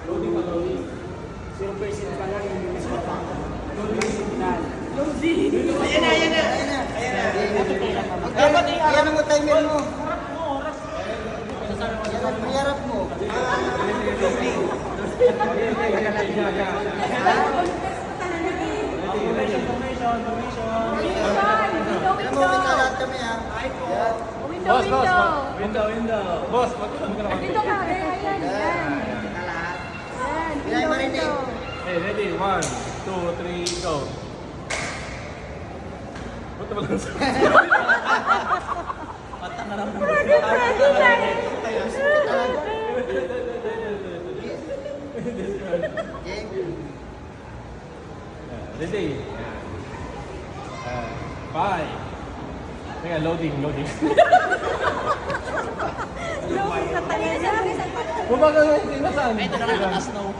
Loading pa, loading. 0% pa lang yung bilis ko pa. Loading signal. Loading! Ayan na, ayan na! Ayan na! Dapat iyan mo timer mo. Harap mo, oras. Mayarap mo. Loading. Formation. Alam mo, may kami ha. Window. Boss, magkano ka naman? Dito ka, ayan. Pinay marinig. Okay, ready? 1, 2, 3, go. Ba't naman lang sa... Ready? 5. Teka, loading. Bumaga nga yung nasaan? Ay, ito na lang ang snow.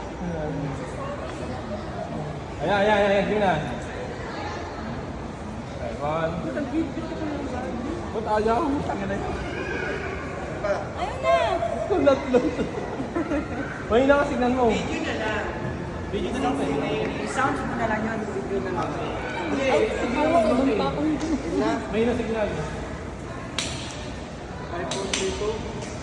Ayan. Sige na. Okay, 1. Ba't ayaw? Tangin na yun. Ayun na. Kulat. Mahina ka signal mo. Video na lang. Video na lang. I-sound mo na lang yun. Video na lang. Mahina signal. 5, 4, 3, 2.